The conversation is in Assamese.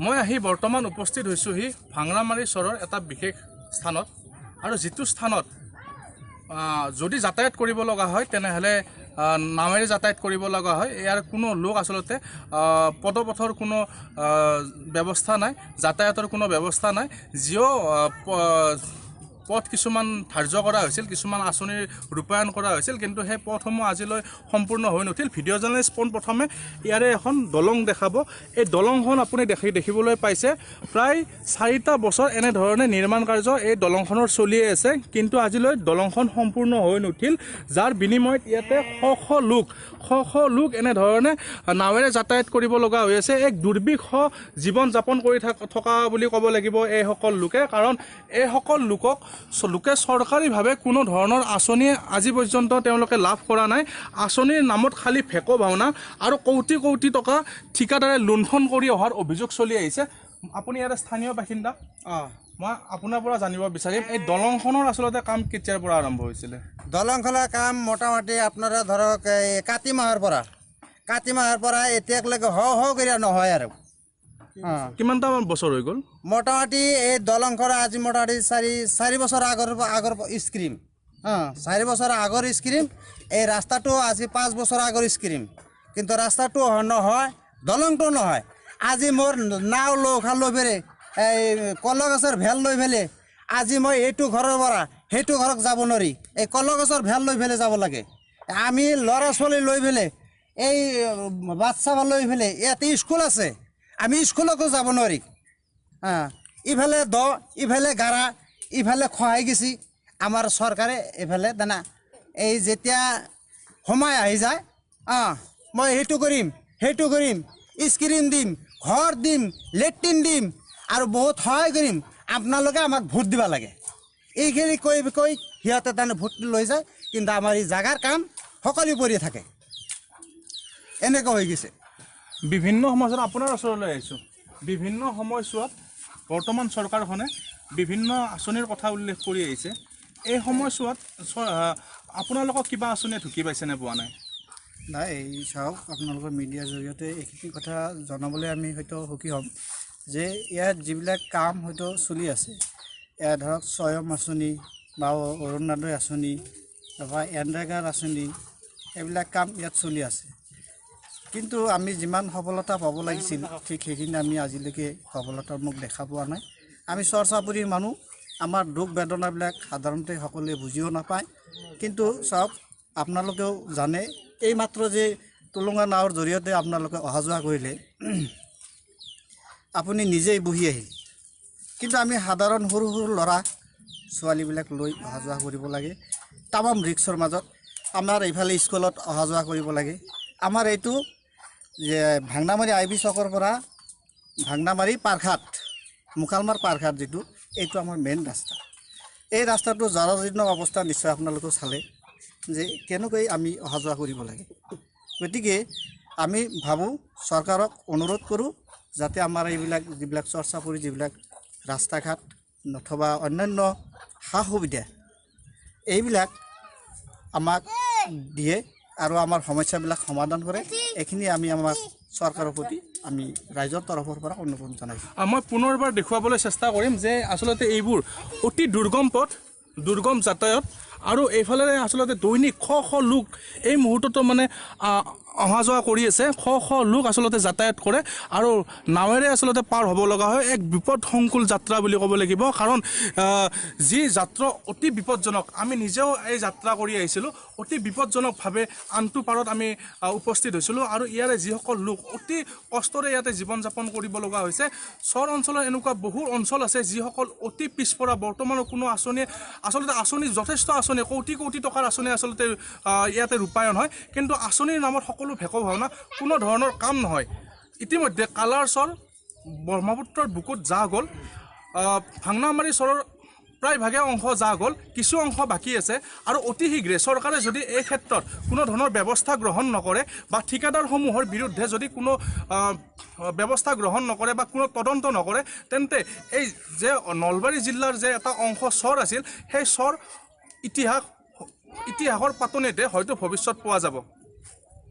মই আহি বৰ্তমান উপস্থিত হৈছোহি ভাংৰামাৰী চৰৰ এটা বিশেষ স্থানত আৰু যিটো স্থানত যদি যাতায়াত কৰিব লগা হয় তেনেহ'লে নামেৰে যাতায়াত কৰিব লগা হয়। ইয়াৰ কোনো লোক আচলতে পদপথৰ কোনো ব্যৱস্থা নাই, যাতায়াতৰ কোনো ব্যৱস্থা নাই। যিও পথ কিছুমান ধাৰ্য কৰা হৈছিল, কিছুমান আঁচনিৰ ৰূপায়ণ কৰা হৈছিল, কিন্তু সেই পথসমূহ আজিলৈ সম্পূৰ্ণ হৈ নুঠিল। ভিডিঅ' জাৰ্নেলিষ্ট পোনপ্ৰথমে ইয়াৰে এখন দলং দেখাব। এই দলংখন আপুনি দেখিবলৈ পাইছে প্ৰায় 4টা বছৰ এনেধৰণে নিৰ্মাণ কাৰ্য এই দলংখনৰ চলিয়ে আছে, কিন্তু আজিলৈ দলংখন সম্পূৰ্ণ হৈ নুঠিল। যাৰ বিনিময়ত ইয়াতে শ শ লোক এনেধৰণে নাৱেৰে যাতায়াত কৰিব লগা হৈ আছে। এক দুৰ্বিষ জীৱন যাপন কৰি থকা বুলি ক'ব লাগিব এইসকল লোকে, কাৰণ এইসকল লোকে চৰকাৰীভাৱে কোনো ধৰণৰ আঁচনি আজি পৰ্যন্ত তেওঁলোকে লাভ কৰা নাই। আঁচনিৰ নামত খালি ভেকো ভাওনা আৰু কোটি কোটি টকা ঠিকাদাৰে লুণ্ঠন কৰি অহাৰ অভিযোগ চলি আহিছে। আপুনি ইয়াৰ স্থানীয় বাসিন্দা, মই আপোনাৰ পৰা জানিব বিচাৰিম এই দলংখনৰ আচলতে কাম কেতিয়াৰ পৰা আৰম্ভ হৈছিলে? দলংখনৰ কাম মোটামুটি আপোনাৰ ধৰক এই কাতি মাহৰ পৰা এতিয়ালৈকে কৰি নহয় আৰু কিমানটা বছৰ হৈ গ'ল? মোটামুটি এই দলংখন আজি মোটামুটি 4 বছৰ আগৰ স্ক্ৰীম, 4 বছৰ আগৰ স্ক্ৰীম। এই ৰাস্তাটো আজি 5 বছৰ আগৰ স্ক্ৰীম, কিন্তু ৰাস্তাটো নহয়, দলংটো নহয়। আজি মোৰ নাও লৈ পেলাই এই কলগছৰ ভেল লৈ পেলাই আজি মই এইটো ঘৰৰ পৰা সেইটো ঘৰত যাব নোৱাৰি, এই কলগছৰ ভেল লৈ পেলাই যাব লাগে। আমি ল'ৰা ছোৱালী লৈ পেলাই এই বাচ্চা লৈ পেলাই ইয়াতে স্কুল আছে, আমি স্কুলতো যাব নোৱাৰি। ইফালে ইফালে গাৰা, ইফালে খহাই গেছি আমাৰ চৰকাৰে। এইফালে দানা এই যেতিয়া সময় আহি যায়, মই সেইটো কৰিম স্ক্ৰীন দিম, ঘৰ দিম, লেট্ৰিন দিম আৰু বহুত সহায় কৰিম, আপোনালোকে আমাক ভোট দিব লাগে। এইখিনি কৈ সিহঁতে তাৰমানে ভোট লৈ যায়, কিন্তু আমাৰ এই জাগাৰ কাম সকলো পৰি থাকে। এনেকুৱা হৈ গৈছে। বিভিন্ন সময়ছোৱাত আপোনাৰ ওচৰলৈ আহিছোঁ, বিভিন্ন সময়ছোৱাত বৰ্তমান চৰকাৰখনে বিভিন্ন আঁচনিৰ কথা উল্লেখ কৰি আহিছে। এই সময়ছোৱাত আপোনালোকক কিবা আঁচনিয়ে ঢুকি পাইছেনে, পোৱা নাই? নাই, এই চাওক, আপোনালোকৰ মিডিয়াৰ জৰিয়তে এইখিনি কথা জনাবলৈ আমি হয়তো সুখী হ'ম যে ইয়াত যিবিলাক কাম হয়তো চলি আছে, ইয়াত ধৰক স্বয়ম আঁচনি বা অৰুণোদয় আঁচনি বা এনৰেগাৰ আঁচনি, এইবিলাক কাম ইয়াত চলি আছে। কিন্তু আমি যিমান সফলতা পাব লাগিছিল ঠিক সেইখিনি আমি আজিলৈকে সফলতামুখ দেখা পোৱা নাই। আমি চৰ-চাপৰিৰ মানুহ, আমাৰ দুখ বেদনাবিলাক সাধাৰণতে সকলোৱে বুজিও নাপায়। কিন্তু চাওক, আপোনালোকেও জানে, এইমাত্ৰ যে টুলুঙা নাৱৰ জৰিয়তে আপোনালোকে অহা যোৱা কৰিলে, আপুনি নিজেই বহি আহিল, কিন্তু আমি সাধাৰণ সৰু সৰু ল'ৰা ছোৱালীবিলাক লৈ অহা যোৱা কৰিব লাগে। তামাম ৰিক্সৰ মাজত আমাৰ এইফালে স্কুলত অহা যোৱা কৰিব লাগে। আমাৰ এইটো যে ভাংনামাৰী IB চকৰ পৰা ভাংনামাৰী পাৰঘাট, মুকালমাৰ পাৰঘাট যিটো, এইটো আমাৰ মেইন ৰাস্তা। এই ৰাস্তাটো জৰাজীৰ্ণ অৱস্থা নিশ্চয় আপোনালোকেও চালে যে কেনেকৈ আমি অহা যোৱা কৰিব লাগে। গতিকে আমি ভাবোঁ, চৰকাৰক অনুৰোধ কৰোঁ যাতে আমাৰ এইবিলাক যিবিলাক চৰ-চাপৰি যিবিলাক ৰাস্তা ঘাট নথবা অন্যান্য সা সুবিধা এইবিলাক আমাক দিয়ে আৰু আমাৰ সমস্যাবিলাক সমাধান কৰে। এইখিনি আমি আমাৰ চৰকাৰৰ প্ৰতি আমি ৰাইজৰ তৰফৰ পৰা অনুৰোধ জনাইছোঁ। মই পুনৰবাৰ দেখুৱাবলৈ চেষ্টা কৰিম যে আচলতে এইবোৰ অতি দুৰ্গম পথ, দুৰ্গম যাতায়াত, আৰু এইফালে আচলতে দৈনিক শ শ লোক এই মুহূৰ্ততো মানে অহা যোৱা কৰি আছে। শ শ লোক আচলতে যাতায়াত কৰে আৰু নাৱেৰে আচলতে পাৰ হ'ব লগা হয়। এক বিপদসংকুল যাত্ৰা বুলি ক'ব লাগিব, কাৰণ যি যাত্ৰা অতি বিপদজনক। আমি নিজেও এই যাত্ৰা কৰি আহিছিলোঁ, অতি বিপদজনকভাৱে আনটো পাৰত আমি উপস্থিত হৈছিলোঁ। আৰু ইয়াৰে যিসকল লোক অতি কষ্টৰে ইয়াতে জীৱন যাপন কৰিব লগা হৈছে। চৰ অঞ্চলৰ এনেকুৱা বহু অঞ্চল আছে যিসকল অতি পিছপৰা, বৰ্তমানৰ কোনো আঁচনি যথেষ্ট আঁচনি, কোটি কোটি টকাৰ আঁচনি আচলতে ইয়াতে ৰূপায়ণ হয়, কিন্তু আঁচনিৰ নামত সকলো ভেকো ভাওনা, কোনো ধৰণৰ কাম নহয়। ইতিমধ্যে কালাৰ চৰ ব্ৰহ্মপুত্ৰৰ বুকুত যা গ'ল, ভাংনামাৰী চৰৰ প্ৰায়ভাগে অংশ যা গ'ল, কিছু অংশ বাকী আছে। আৰু অতি শীঘ্ৰে চৰকাৰে যদি এই ক্ষেত্ৰত কোনো ধৰণৰ ব্যৱস্থা গ্ৰহণ নকৰে বা ঠিকাদাৰসমূহৰ বিৰুদ্ধে যদি কোনো ব্যৱস্থা গ্ৰহণ নকৰে বা কোনো তদন্ত নকৰে, তেন্তে এই যে নলবাৰী জিলাৰ যে এটা অংশ চৰ আছিল, সেই চৰ ইতিহাসৰ পাতনিতে হয়তো ভৱিষ্যত পোৱা যাব।